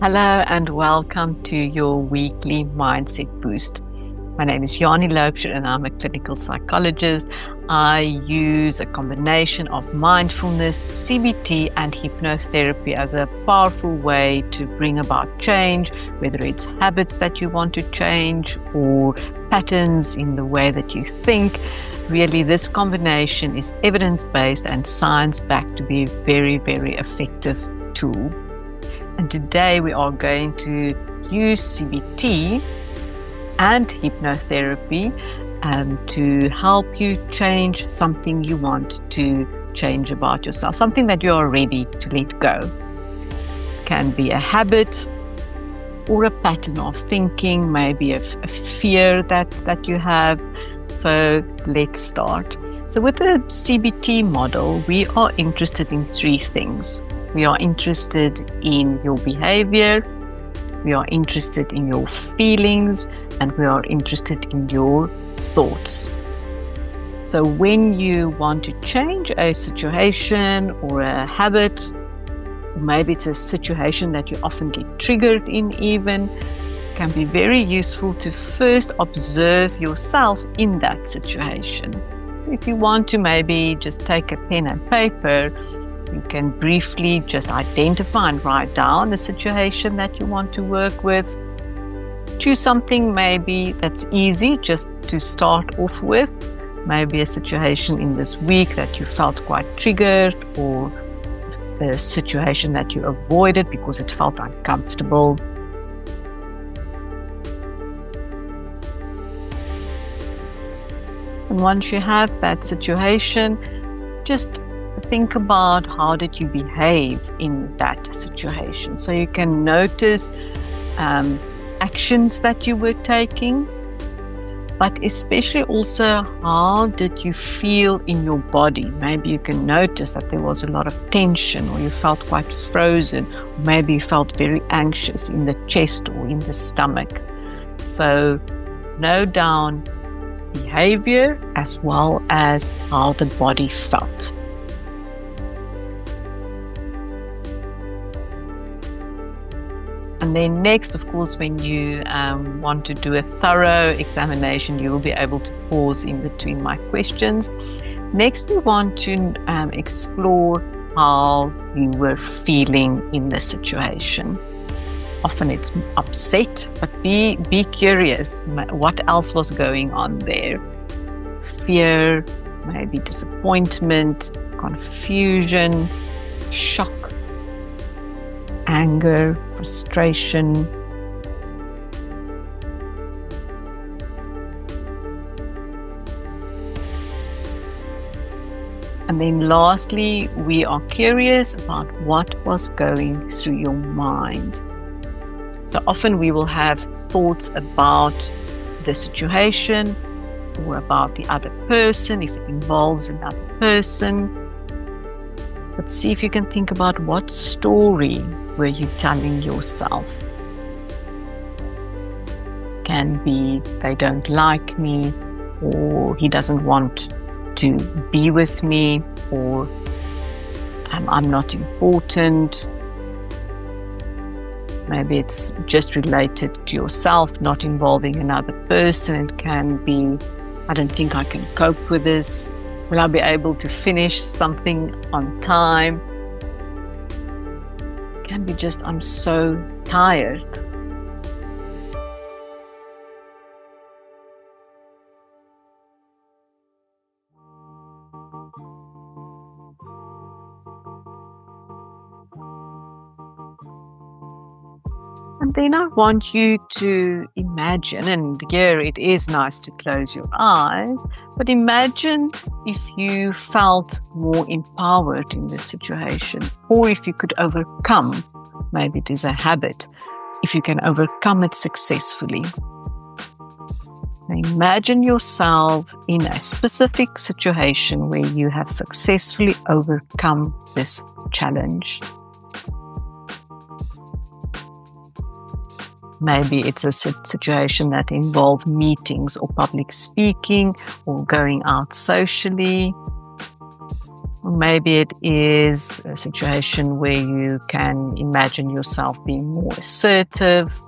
Hello and welcome to your weekly Mindset Boost. My name is Janie Loubser and I'm a clinical psychologist. I use a combination of mindfulness, CBT and hypnotherapy as a powerful way to bring about change, whether it's habits that you want to change or patterns in the way that you think. Really, this combination is evidence-based and science-backed to be a very, very effective tool. And today we are going to use CBT and hypnotherapy to help you change something you want to change about yourself, something that you are ready to let go. It can be a habit or a pattern of thinking, maybe a fear that you have. So let's start. So with the CBT model, we are interested in three things. We are interested in your behavior, we are interested in your feelings, and we are interested in your thoughts. So when you want to change a situation or a habit, or maybe it's a situation that you often get triggered in even, it can be very useful to first observe yourself in that situation. If you want to maybe just take a pen and paper, you can briefly just identify and write down the situation that you want to work with. Choose something maybe that's easy just to start off with. Maybe a situation in this week that you felt quite triggered, or a situation that you avoided because it felt uncomfortable. And once you have that situation, just think about how did you behave in that situation. So you can notice actions that you were taking, but especially also how did you feel in your body. Maybe you can notice that there was a lot of tension, or you felt quite frozen, or maybe you felt very anxious in the chest or in the stomach. So note down behavior as well as how the body felt. And then next, of course, when you want to do a thorough examination, you will be able to pause in between my questions. Next, we want to explore how you were feeling in the situation. Often it's upset, but be curious. What else was going on there? Fear, maybe disappointment, confusion, shock, anger, frustration. And then lastly, we are curious about what was going through your mind. So often we will have thoughts about the situation or about the other person if it involves another person. But see if you can think about what story were you telling yourself. Can be they don't like me, or he doesn't want to be with me, or I'm not important. Maybe it's just related to yourself, not involving another person. It can be, I don't think I can cope with this. Will I be able to finish something on time? It can be just, I'm so tired. And then I want you to imagine, and here it is nice to close your eyes, but imagine if you felt more empowered in this situation, or if you could overcome, maybe it is a habit, if you can overcome it successfully. Now imagine yourself in a specific situation where you have successfully overcome this challenge. Maybe it's a situation that involves meetings or public speaking or going out socially. Maybe it is a situation where you can imagine yourself being more assertive.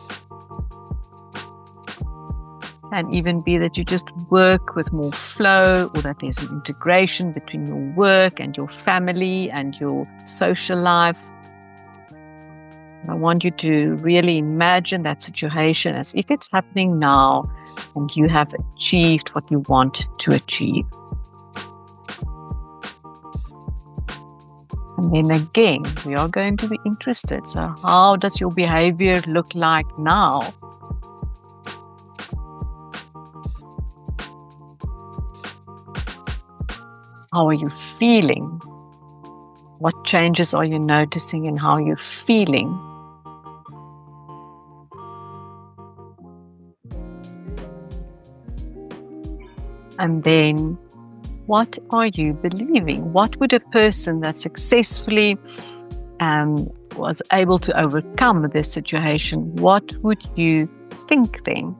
Can even be that you just work with more flow, or that there's an integration between your work and your family and your social life. I want you to really imagine that situation as if it's happening now and you have achieved what you want to achieve. And then again, we are going to be interested. So how does your behavior look like now? How are you feeling? What changes are you noticing in how you're feeling? And then, what are you believing? What would a person that successfully was able to overcome this situation, what would you think then?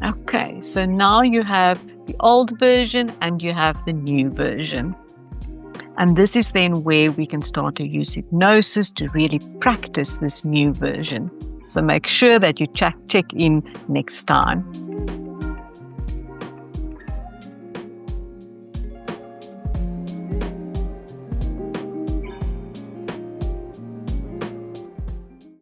Okay, so now you have the old version and you have the new version. And this is then where we can start to use hypnosis to really practice this new version. So make sure that you check in next time.